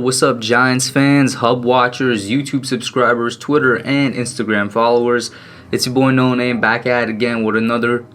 What's up, Giants fans, Hub watchers, YouTube subscribers, Twitter and Instagram followers? It's your boy Noname back at it again with another,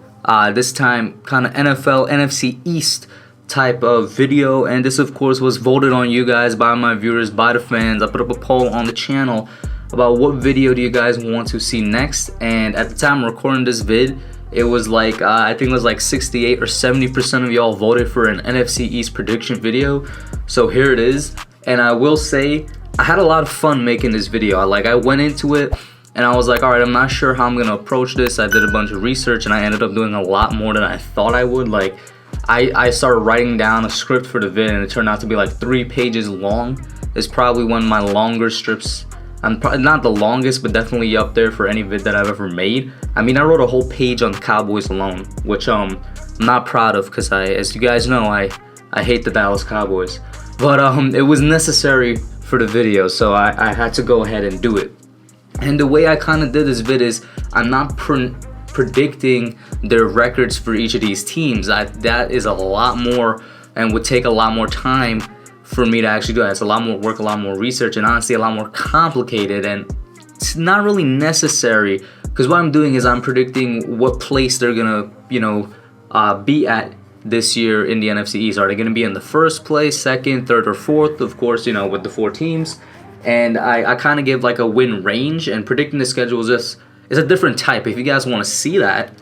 this time kind of NFL NFC East type of video. And this, of course, was voted on you guys by my viewers, by the fans. I put up a poll on the channel about what video do you guys want to see next. And at the time of recording this vid, it was like, I think it was like 68 or 70% of y'all voted for an NFC East prediction video. So here it is. And I will say, I had a lot of fun making this video. I went into it and I was like, all right, I'm not sure how I'm gonna approach this. I did a bunch of research and I ended up doing a lot more than I thought I would. I started writing down a script for the vid and it turned out to be like 3 pages long. It's probably one of my longer strips. I'm probably not the longest, but definitely up there for any vid that I've ever made. I mean, I wrote a whole page on the Cowboys alone, which I'm not proud of because as you guys know, I hate the Dallas Cowboys. But it was necessary for the video, so I had to go ahead and do it. And the way I kind of did this vid is I'm not predicting their records for each of these teams. That is a lot more and would take a lot more time for me to actually do that. It's a lot more work, a lot more research, and honestly a lot more complicated, and it's not really necessary because what I'm doing is I'm predicting what place they're gonna be at this year in the NFC East. Are they gonna be in the first place, second, third, or fourth? Of course, with the 4 teams. And I kind of give like a win range, and predicting the schedule is a different type. If you guys want to see that,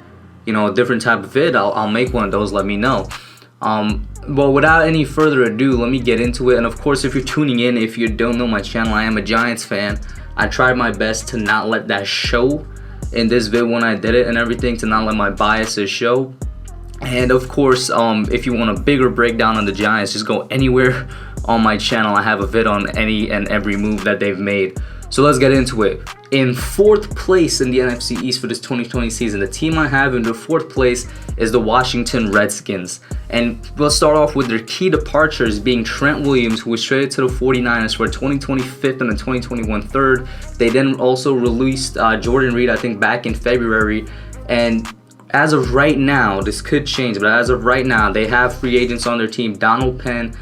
a different type of vid, I'll make one of those. Let me know. But without any further ado, let me get into it. And of course, if you're tuning in, if you don't know my channel, I am a Giants fan. I tried my best to not let that show in this vid when I did it and everything, to not let my biases show. And of course, if you want a bigger breakdown on the Giants, just go anywhere on my channel. I have a vid on any and every move that they've made. So let's get into it. In 4th place in the NFC East for this 2020 season, the team I have in the 4th place is the Washington Redskins. And we'll start off with their key departures being Trent Williams, who was traded to the 49ers for a 2020 5th and a 2021 3rd. They then also released Jordan Reed, I think, back in February. And as of right now, this could change, but as of right now, they have free agents on their team: Donald Penn,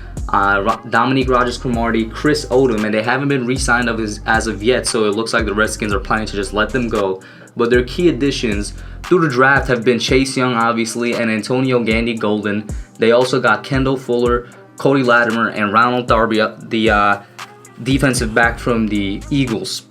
Dominique Rodgers-Cromartie, Chris Odom, and they haven't been re-signed as of yet, so it looks like the Redskins are planning to just let them go. But their key additions through the draft have been Chase Young, obviously, and Antonio Gandy-Golden. They also got Kendall Fuller, Cody Latimer, and Ronald Darby, the defensive back from the Eagles.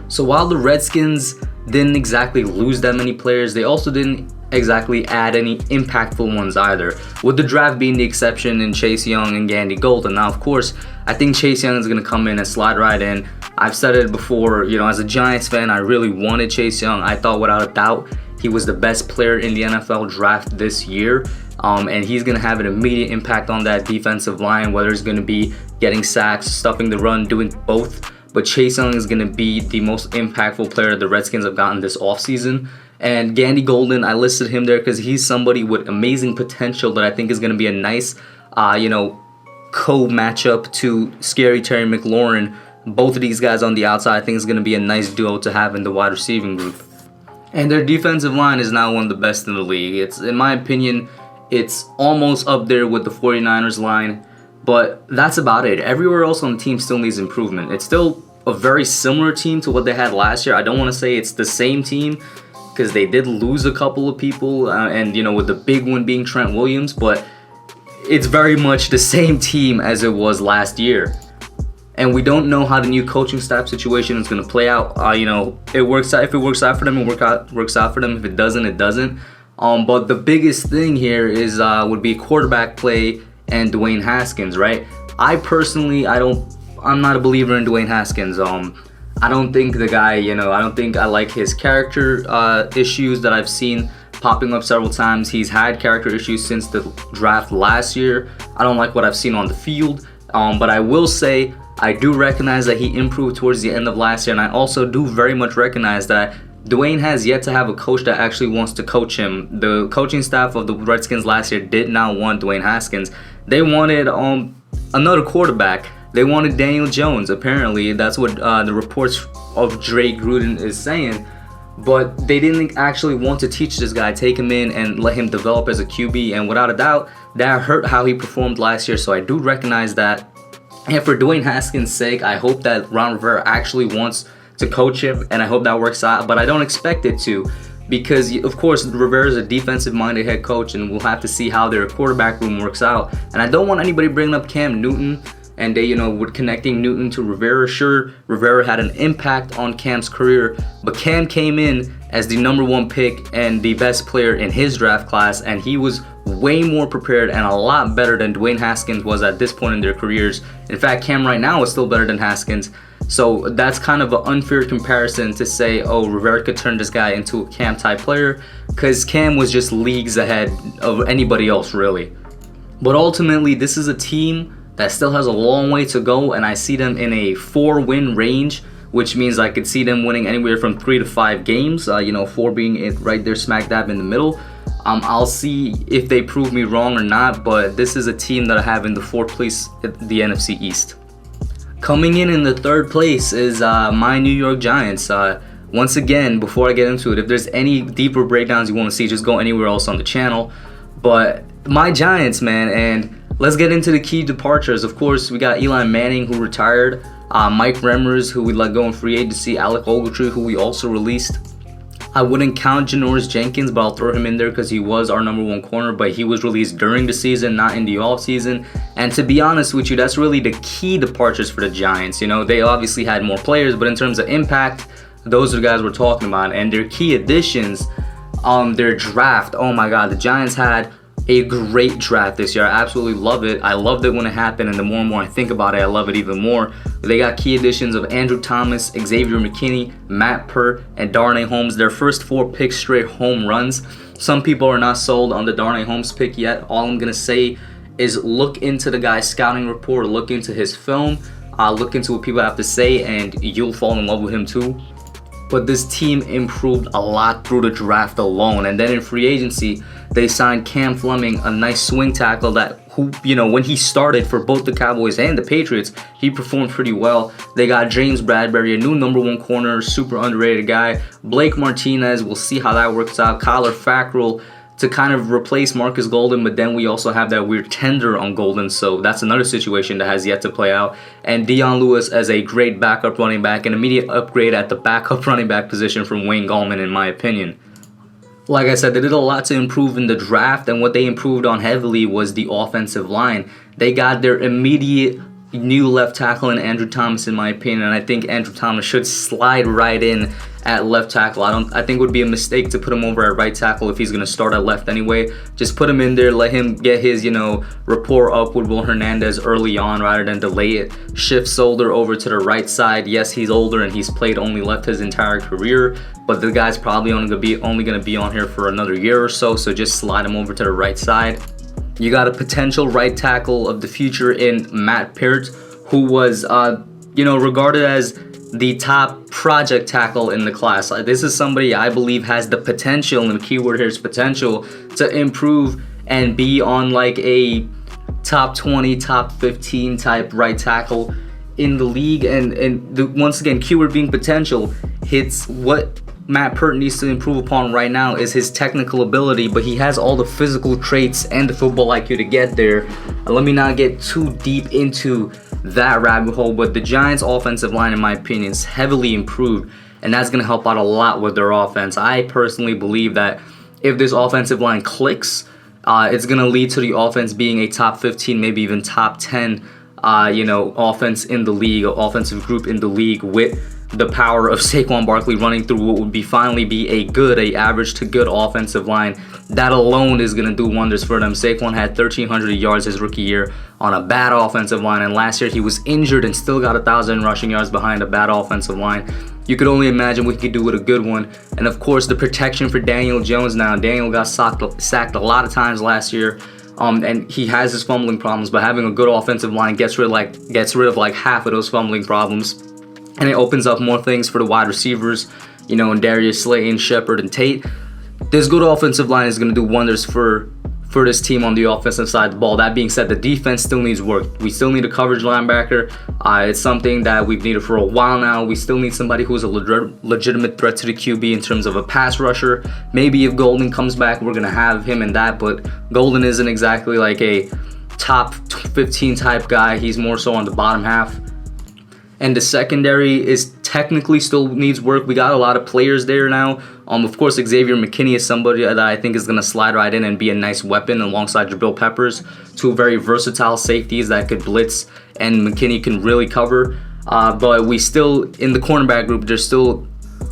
So while the Redskins didn't exactly lose that many players, they also didn't exactly add any impactful ones either, with the draft being the exception in Chase Young and Gandy-Golden. Now, of course, I think Chase Young is going to come in and slide right in. I've said it before, as a Giants fan, I really wanted Chase Young. I thought without a doubt he was the best player in the NFL draft this year, and he's going to have an immediate impact on that defensive line, whether it's going to be getting sacks, stuffing the run, doing both. But Chase Young is going to be the most impactful player the Redskins have gotten this offseason. And Gandy-Golden, I listed him there because he's somebody with amazing potential that I think is going to be a nice, co-matchup to Scary Terry McLaurin. Both of these guys on the outside, I think is going to be a nice duo to have in the wide receiving group. And their defensive line is now one of the best in the league. It's, in my opinion, it's almost up there with the 49ers line. But that's about it. Everywhere else on the team still needs improvement. It's still a very similar team to what they had last year. I don't want to say it's the same team because they did lose a couple of people, and with the big one being Trent Williams, but it's very much the same team as it was last year. And we don't know how the new coaching staff situation is going to play out. It works out. If it works out for them, it works out for them. If it doesn't, it doesn't. But the biggest thing here is would be quarterback play and Dwayne Haskins, right? I'm not a believer in Dwayne Haskins. I don't think the guy, I don't think I like his character issues that I've seen popping up several times. He's had character issues since the draft last year. I don't like what I've seen on the field. But I will say, I do recognize that he improved towards the end of last year, and I also do very much recognize that Dwayne has yet to have a coach that actually wants to coach him. The coaching staff of the Redskins last year did not want Dwayne Haskins. They wanted another quarterback. They wanted Daniel Jones. Apparently, that's what the reports of Dre Gruden is saying. But they didn't actually want to teach this guy, take him in and let him develop as a QB. And without a doubt, that hurt how he performed last year. So I do recognize that. And for Dwayne Haskins' sake, I hope that Ron Rivera actually wants to coach him, and I hope that works out, but I don't expect it to, because of course Rivera is a defensive-minded head coach, and we'll have to see how their quarterback room works out. And I don't want anybody bringing up Cam Newton, and they, with connecting Newton to Rivera. Sure, Rivera had an impact on Cam's career, but Cam came in as the #1 pick and the best player in his draft class, and he was way more prepared and a lot better than Dwayne Haskins was at this point in their careers. In fact, Cam right now is still better than Haskins. So that's kind of an unfair comparison to say, oh, Rivera could turn this guy into a Cam type player, because Cam was just leagues ahead of anybody else, really. But ultimately, this is a team that still has a long way to go, and I see them in a 4-win range, which means I could see them winning anywhere from 3 to 5 games, 4 being it right there smack dab in the middle. I'll see if they prove me wrong or not, but this is a team that I have in the 4th place at the NFC East. Coming in the 3rd place is my New York Giants. Once again, before I get into it, if there's any deeper breakdowns you want to see, just go anywhere else on the channel. But my Giants, man, and let's get into the key departures. Of course, we got Eli Manning, who retired, Mike Remmers, who we let go in free agency, Alec Ogletree, who we also released. I wouldn't count Janoris Jenkins, but I'll throw him in there because he was our #1 corner, but he was released during the season, not in the offseason. And to be honest with you, that's really the key departures for the Giants. They obviously had more players, but in terms of impact, those are the guys we're talking about. And their key additions, their draft, oh my God, the Giants had a great draft this year. I absolutely love it. I loved it when it happened, and the more and more I think about it, I love it even more. They got key additions of Andrew Thomas, Xavier McKinney, Matt Pert, and Darnay Holmes. Their first 4 picks straight home runs. Some people are not sold on the Darnay Holmes pick yet. All I'm going to say is look into the guy's scouting report, look into his film, look into what people have to say, and you'll fall in love with him too. But this team improved a lot through the draft alone. And then in free agency, they signed Cam Fleming, a nice swing tackle who, when he started for both the Cowboys and the Patriots, he performed pretty well. They got James Bradbury, a new #1 corner, super underrated guy. Blake Martinez, we'll see how that works out. Kyler Fackrell to kind of replace Marcus Golden, but then we also have that weird tender on Golden, so that's another situation that has yet to play out. And Dion Lewis as a great backup running back, an immediate upgrade at the backup running back position from Wayne Gallman, in my opinion. Like I said, they did a lot to improve in the draft, and what they improved on heavily was the offensive line. They got their immediate new left tackle in Andrew Thomas, in my opinion, and I think Andrew Thomas should slide right in at left tackle. I think it would be a mistake to put him over at right tackle if he's going to start at left anyway. Just put him in there, let him get his, rapport up with Will Hernandez early on rather than delay it. Shift Solder over to the right side. Yes, he's older and he's played only left his entire career, but the guy's probably only going to be on here for another year or so, so just slide him over to the right side. You got a potential right tackle of the future in Matt Pert, who was, regarded as the top project tackle in the class. This is somebody I believe has the potential, and the keyword here is potential, to improve and be on like a top 20, top 15 type right tackle in the league. Once again, keyword being potential, hits what Matt Pert needs to improve upon right now is his technical ability, but he has all the physical traits and the football IQ to get there. Let me not get too deep into that rabbit hole, but the Giants' offensive line, in my opinion, is heavily improved, and that's going to help out a lot with their offense. I personally believe that if this offensive line clicks, it's going to lead to the offense being a top 15, maybe even top 10, offense in the league, offensive group in the league, with the power of Saquon Barkley running through what would finally be a average to good offensive line. That alone is going to do wonders for them. Saquon had 1,300 yards his rookie year on a bad offensive line, and last year he was injured and still got 1,000 rushing yards behind a bad offensive line. You could only imagine what he could do with a good one. And of course, the protection for Daniel Jones now. Daniel got sacked a lot of times last year. And he has his fumbling problems, but having a good offensive line gets rid of like half of those fumbling problems. And it opens up more things for the wide receivers, and Darius Slayton, Shepard, and Tate. This good offensive line is going to do wonders for this team on the offensive side of the ball. That being said, the defense still needs work. We still need a coverage linebacker. It's something that we've needed for a while now. We still need somebody who's a legitimate threat to the QB in terms of a pass rusher. Maybe if Golden comes back, we're going to have him in that, but Golden isn't exactly like a top 15 type guy. He's more so on the bottom half. And the secondary is technically still needs work. We got a lot of players there now. Of course, Xavier McKinney is somebody that I think is going to slide right in and be a nice weapon alongside Jabril Peppers. Two very versatile safeties that could blitz, and McKinney can really cover. But we still, in the cornerback group, there's still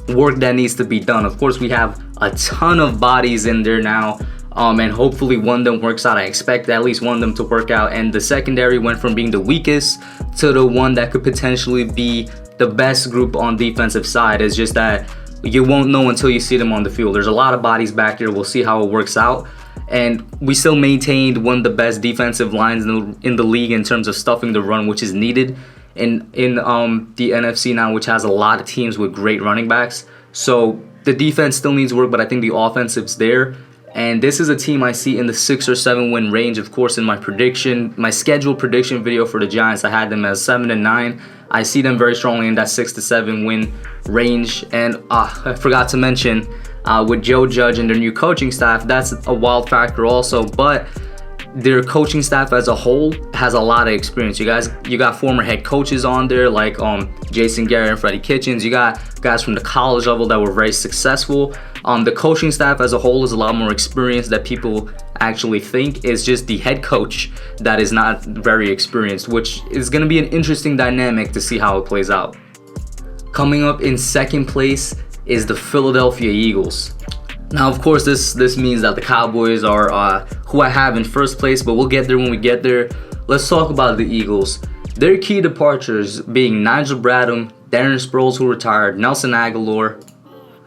work that needs to be done. Of course, we have a ton of bodies in there now. And hopefully one of them works out. I expect at least one of them to work out. And the secondary went from being the weakest to the one that could potentially be the best group on defensive side. It's just that you won't know until you see them on the field. There's a lot of bodies back there. We'll see how it works out. And we still maintained one of the best defensive lines in the league in terms of stuffing the run, which is needed in the NFC now, which has a lot of teams with great running backs. So the defense still needs work, but I think the offensive's there. And this is a team I see in the 6 or 7 win range. Of course, in my scheduled prediction video for the Giants, I had them as 7-9. I see them very strongly in that 6 to 7 win range. And I forgot to mention with Joe Judge and their new coaching staff, that's a wild factor also. But their coaching staff as a whole has a lot of experience. You got former head coaches on there like Jason Garrett and Freddie Kitchens. You got guys from the college level that were very successful. The coaching staff as a whole is a lot more experienced that people actually think. It's just the head coach that is not very experienced, which is going to be an interesting dynamic to see how it plays out. Coming up in second place is the Philadelphia Eagles. Now, of course, this means that the Cowboys are who I have in first place, but we'll get there when we get there. Let's talk about the Eagles. Their key departures being Nigel Bradham, Darren Sproles, who retired, Nelson Aguilar,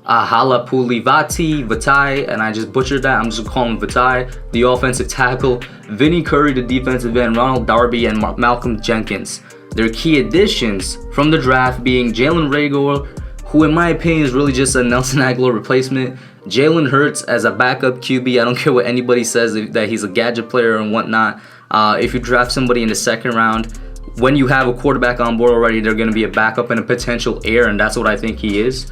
Halapuli Vitae, and I just butchered that. I'm just calling him Vitae, the offensive tackle, Vinny Curry, the defensive end, Ronald Darby, and Malcolm Jenkins. Their key additions from the draft being Jalen Reagor, who in my opinion is really just a Nelson Aguilar replacement. Jalen Hurts as a backup QB. I don't care what anybody says that he's a gadget player and whatnot. If you draft somebody in the second round, when you have a quarterback on board already, they're going to be a backup and a potential heir, and that's what I think he is.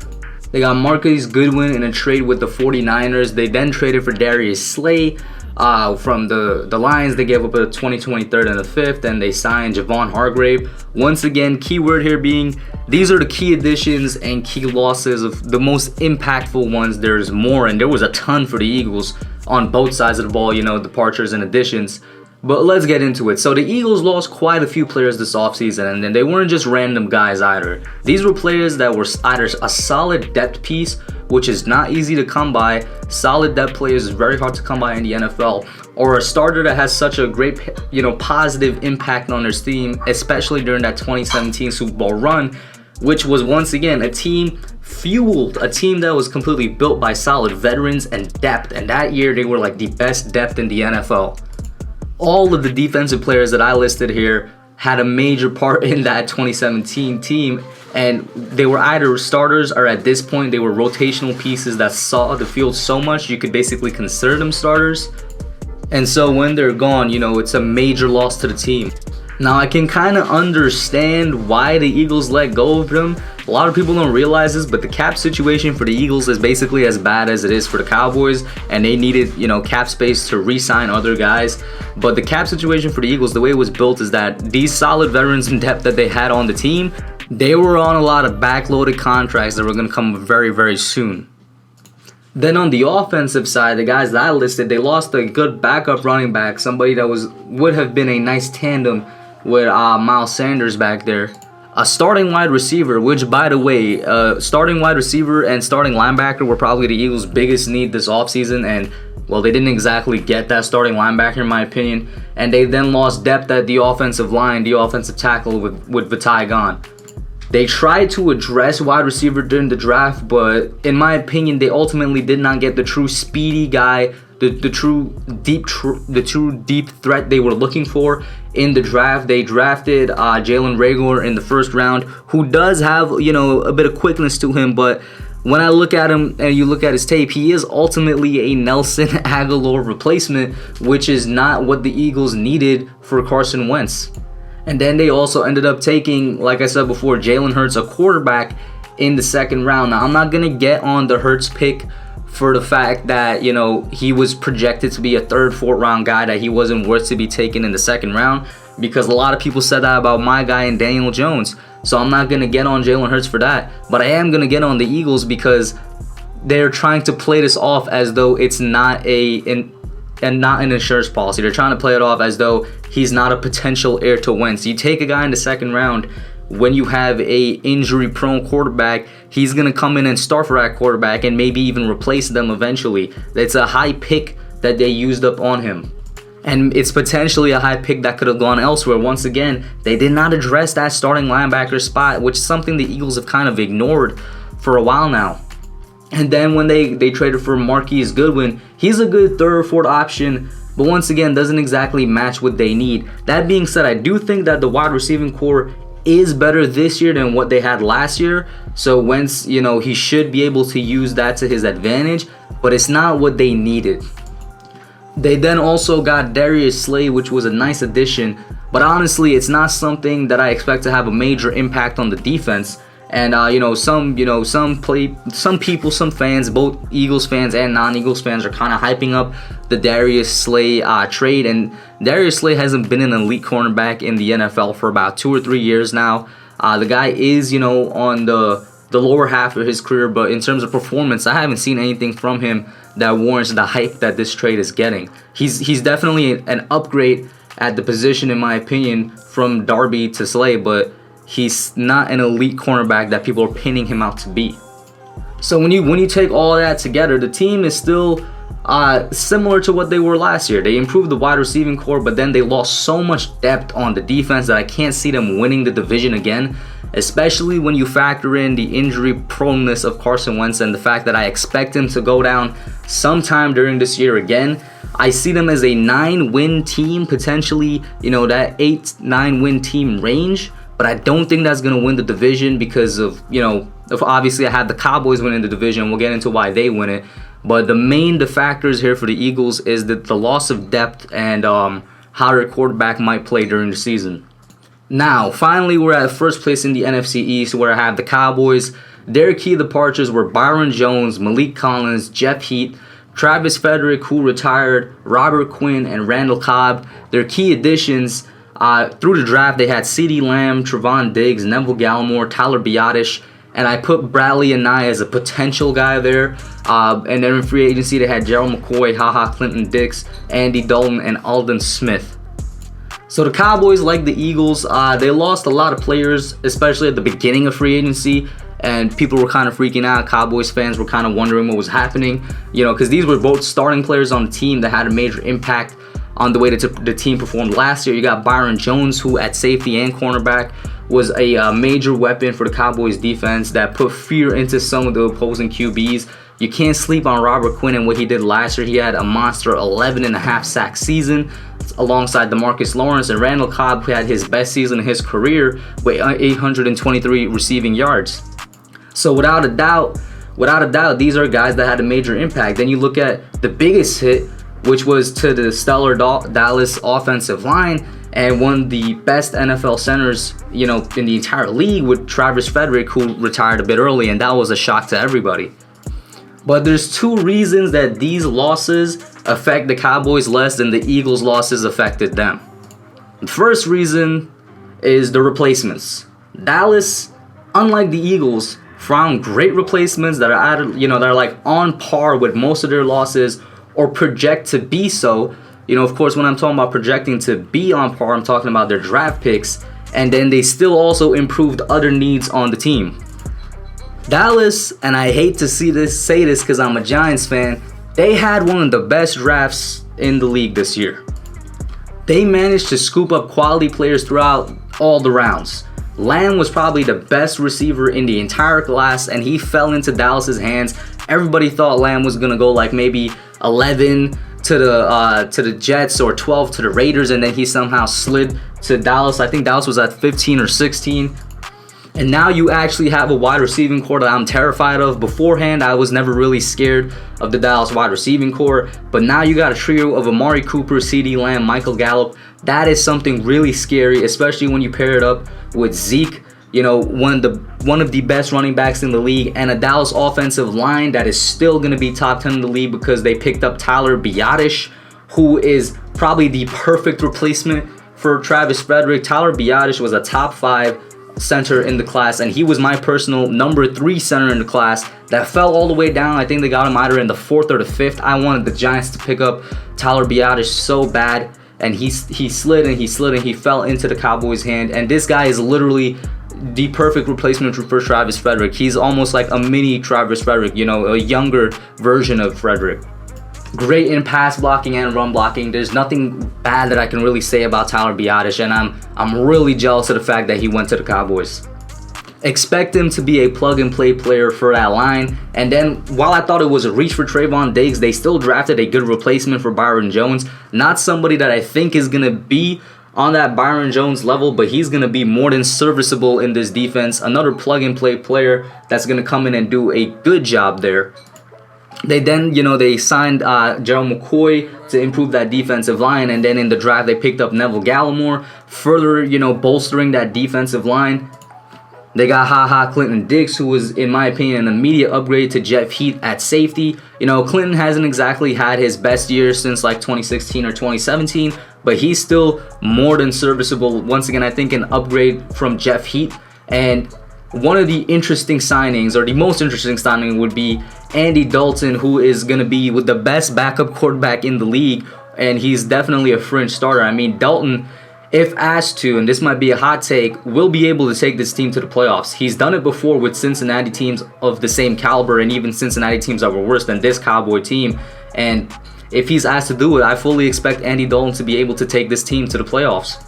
They got Marquise Goodwin in a trade with the 49ers. They then traded for Darius Slay from the Lions. They gave up a 2023 and a 5th, and they signed Javon Hargrave. Once again, keyword here being these are the key additions and key losses of the most impactful ones. There's more, and there was a ton for the Eagles on both sides of the ball, departures and additions. But let's get into it. So the Eagles lost quite a few players this offseason, and then they weren't just random guys either. These were players that were either a solid depth piece, which is not easy to come by. Solid depth players is very hard to come by in the NFL, or a starter that has such a great, positive impact on their team, especially during that 2017 Super Bowl run, which was once again a team that was completely built by solid veterans and depth. And that year they were like the best depth in the NFL. All of the defensive players that I listed here had a major part in that 2017 team, and they were either starters or at this point they were rotational pieces that saw the field so much you could basically consider them starters. And so when they're gone, it's a major loss to the team. Now I can kind of understand why the Eagles let go of them. A lot of people don't realize this, but the cap situation for the Eagles is basically as bad as it is for the Cowboys, and they needed, cap space to re-sign other guys. But the cap situation for the Eagles, the way it was built is that these solid veterans in depth that they had on the team, they were on a lot of backloaded contracts that were going to come very, very soon. Then on the offensive side, the guys that I listed, they lost a good backup running back, somebody that would have been a nice tandem with Miles Sanders back there. A starting wide receiver, which by the way, starting wide receiver and starting linebacker were probably the Eagles' biggest need this offseason, and well, they didn't exactly get that starting linebacker in my opinion, and they then lost depth at the offensive line, the offensive tackle with Vitae gone. They tried to address wide receiver during the draft, but in my opinion, they ultimately did not get the true speedy guy, the true deep threat they were looking for in the draft. They drafted Jalen Reagor in the first round, who does have a bit of quickness to him, but when I look at him and you look at his tape, he is ultimately a Nelson Aguilar replacement, which is not what the Eagles needed for Carson Wentz. And then they also ended up taking, like I said before, Jalen Hurts, a quarterback, in the second round. Now, I'm not going to get on the Hurts pick for the fact that, you know, he was projected to be a third, fourth round guy, that he wasn't worth to be taken in the second round, because a lot of people said that about my guy and Daniel Jones. So I'm not going to get on Jalen Hurts for that, but I am going to get on the Eagles because they're trying to play this off as though it's not an insurance policy. They're trying to play it off as though he's not a potential heir to Wentz. You take a guy in the second round when you have a injury-prone quarterback, he's going to come in and start for that quarterback and maybe even replace them eventually. It's a high pick that they used up on him. And it's potentially a high pick that could have gone elsewhere. Once again, they did not address that starting linebacker spot, which is something the Eagles have kind of ignored for a while now. And then when they traded for Marquise Goodwin, he's a good third or fourth option, but once again, doesn't exactly match what they need. That being said, I do think that the wide receiving core is better this year than what they had last year. So Wentz, you know, he should be able to use that to his advantage, but it's not what they needed. They then also got Darius Slay, which was a nice addition, but honestly, it's not something that I expect to have a major impact on the defense. And some people, some fans, both Eagles fans and non-Eagles fans, are kind of hyping up the Darius Slay trade. And Darius Slay hasn't been an elite cornerback in the NFL for about 2 or 3 years now. The guy is, on the lower half of his career, but in terms of performance, I haven't seen anything from him that warrants the hype that this trade is getting. He's definitely an upgrade at the position, in my opinion, from Darby to Slay, but he's not an elite cornerback that people are pinning him out to be. So when you take all that together, the team is still similar to what they were last year. They improved the wide receiving core, but then they lost so much depth on the defense that I can't see them winning the division again, especially when you factor in the injury proneness of Carson Wentz and the fact that I expect him to go down sometime during this year again. I see them as a 9-win team, potentially, that 8-9 win team range. But I don't think that's going to win the division because of, obviously I had the Cowboys winning the division. We'll get into why they win it. But the main factors here for the Eagles is that the loss of depth and how their quarterback might play during the season. Now, finally, we're at first place in the NFC East, where I have the Cowboys. Their key departures were Byron Jones, Malik Collins, Jeff Heath, Travis Frederick, who retired, Robert Quinn, and Randall Cobb. Their key additions through the draft, they had CeeDee Lamb, Trevon Diggs, Neville Gallimore, Tyler Biadasz, and I put Bradley and Nye as a potential guy there. And then in free agency, they had Gerald McCoy, HaHa Clinton Dix, Andy Dalton, and Aldon Smith. So the Cowboys, like the Eagles, they lost a lot of players, especially at the beginning of free agency, and people were kind of freaking out. Cowboys fans were kind of wondering what was happening, because these were both starting players on the team that had a major impact on the way that the team performed last year. You got Byron Jones, who at safety and cornerback was a major weapon for the Cowboys defense that put fear into some of the opposing QBs. You can't sleep on Robert Quinn and what he did last year. He had a monster 11.5 sack season alongside DeMarcus Lawrence, and Randall Cobb, who had his best season in his career with 823 receiving yards. So without a doubt, these are guys that had a major impact. Then you look at the biggest hit, which was to the stellar Dallas offensive line, and one of the best NFL centers, in the entire league, with Travis Frederick, who retired a bit early, and that was a shock to everybody. But there's two reasons that these losses affect the Cowboys less than the Eagles' losses affected them. The first reason is the replacements. Dallas, unlike the Eagles, found great replacements that are that are like on par with most of their losses, or project to be so. Of course, when I'm talking about projecting to be on par, I'm talking about their draft picks, and then they still also improved other needs on the team. Dallas, and I hate to say this because I'm a Giants fan, they had one of the best drafts in the league this year. They managed to scoop up quality players throughout all the rounds. Lamb was probably the best receiver in the entire class, and he fell into Dallas's hands. Everybody thought Lamb was gonna go like maybe 11 to the Jets or 12 to the Raiders, and then he somehow slid to Dallas. I think Dallas was at 15 or 16. And now you actually have a wide receiving core that I'm terrified of. Beforehand, I was never really scared of the Dallas wide receiving core, but now you got a trio of Amari Cooper, CeeDee Lamb, Michael Gallup. That is something really scary, especially when you pair it up with Zeke, you know, one of the best running backs in the league, and a Dallas offensive line that is still going to be top 10 in the league because they picked up Tyler Biadasz, who is probably the perfect replacement for Travis Frederick. Tyler Biadasz was a top 5 center in the class, and he was my personal number 3 center in the class that fell all the way down. I think they got him either in the 4th or the 5th. I wanted the Giants to pick up Tyler Biadasz so bad, and he slid and he slid and he fell into the Cowboys' hand. And this guy is literally the perfect replacement for Travis Frederick. He's almost like a mini Travis Frederick, you know, a younger version of Frederick. Great in pass blocking and run blocking. There's nothing bad that I can really say about Tyler Biadasz, and I'm really jealous of the fact that he went to the Cowboys. Expect him to be a plug-and-play player for that line. And then, while I thought it was a reach for Trayvon Diggs, they still drafted a good replacement for Byron Jones. Not somebody that I think is going to be on that Byron Jones level, but he's going to be more than serviceable in this defense. Another plug-and-play player that's going to come in and do a good job there. They then, you know, they signed Gerald McCoy to improve that defensive line, and then in the draft they picked up Neville Gallimore, further, you know, bolstering that defensive line. They got Clinton Dix, who was, in my opinion, an immediate upgrade to Jeff Heath at safety. You know, Clinton hasn't exactly had his best year since like 2016 or 2017, but he's still more than serviceable. Once again, I think an upgrade from Jeff Heath. And one of the interesting signings, or the most interesting signing, would be Andy Dalton, who is going to be with the best backup quarterback in the league, and he's definitely a fringe starter. I mean, Dalton, if asked to, and this might be a hot take, will be able to take this team to the playoffs. He's done it before with Cincinnati teams of the same caliber, and even Cincinnati teams that were worse than this Cowboy team. And if he's asked to do it, I fully expect Andy Dalton to be able to take this team to the playoffs.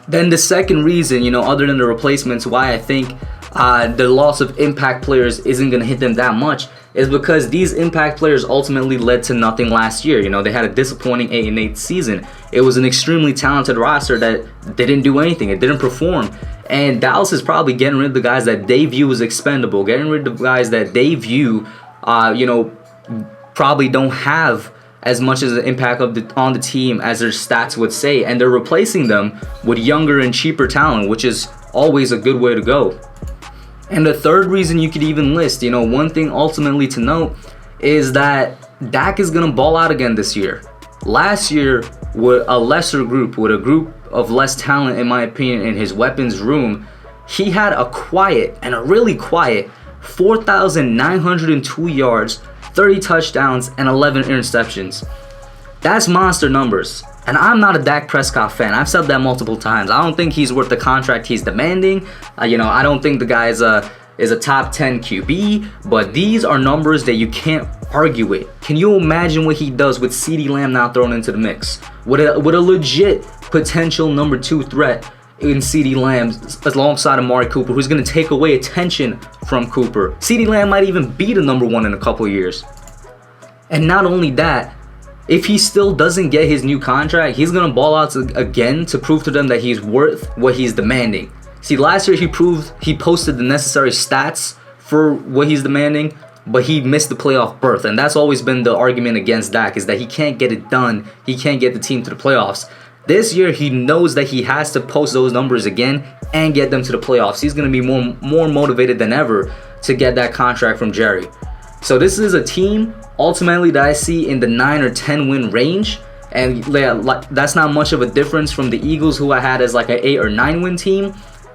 Then the second reason, you know, other than the replacements, why I think the loss of impact players isn't going to hit them that much is because these impact players ultimately led to nothing last year. You know, they had a disappointing 8-8 season. It was an extremely talented roster that didn't do anything. It didn't perform. And Dallas is probably getting rid of the guys that they view as expendable, getting rid of guys that they view, you know, probably don't have as much as an impact on the team as their stats would say. And they're replacing them with younger and cheaper talent, which is always a good way to go. And the third reason you could even list, you know, one thing ultimately to note is that Dak is going to ball out again this year. Last year, with a lesser group, with a group of less talent, in my opinion, in his weapons room, he had a quiet, and a really quiet, 4,902 yards, 30 touchdowns, and 11 interceptions. That's monster numbers. And I'm not a Dak Prescott fan. I've said that multiple times. I don't think he's worth the contract he's demanding. You know, I don't think the guy is a top 10 QB. But these are numbers that you can't argue with. Can you imagine what he does with CeeDee Lamb now thrown into the mix? With a legit potential number 2 threat in CeeDee Lamb alongside Amari Cooper, who's going to take away attention from Cooper. CeeDee Lamb might even be the number 1 in a couple of years. And not only that, if he still doesn't get his new contract, he's going to ball out again to prove to them that he's worth what he's demanding. See, last year he posted the necessary stats for what he's demanding, but he missed the playoff berth. And that's always been the argument against Dak, is that he can't get it done. He can't get the team to the playoffs. This year, he knows that he has to post those numbers again and get them to the playoffs. He's going to be more motivated than ever to get that contract from Jerry. So this is a team ultimately that I see in the 9 or 10 win range, and that's not much of a difference from the Eagles, who I had as like an 8 or 9 win team.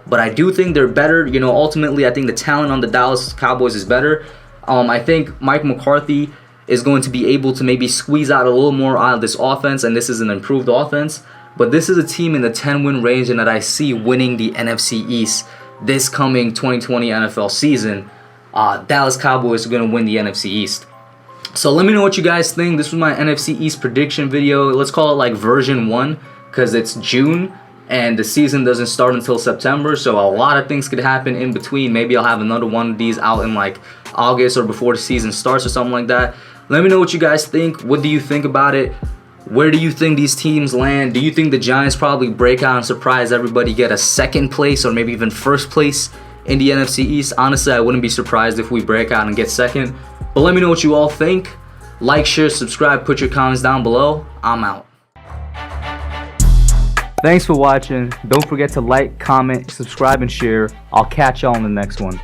But I do think they're better. You know, ultimately, I think the talent on the Dallas Cowboys is better. I think Mike McCarthy is going to be able to maybe squeeze out a little more out of this offense, and this is an improved offense. But this is a team in the 10 win range, and that I see winning the NFC East this coming 2020 NFL season. Dallas Cowboys are going to win the NFC East. So let me know what you guys think. This was my NFC East prediction video. Let's call it like version 1, because it's June and the season doesn't start until September. So a lot of things could happen in between. Maybe I'll have another one of these out in like August or before the season starts or something like that. Let me know what you guys think. What do you think about it? Where do you think these teams land? Do you think the Giants probably break out and surprise everybody, get a second place or maybe even first place in the NFC East? Honestly, I wouldn't be surprised if we break out and get second. But let me know what you all think. Like, share, subscribe, put your comments down below. I'm out. Thanks for watching. Don't forget to like, comment, subscribe, and share. I'll catch y'all in the next one.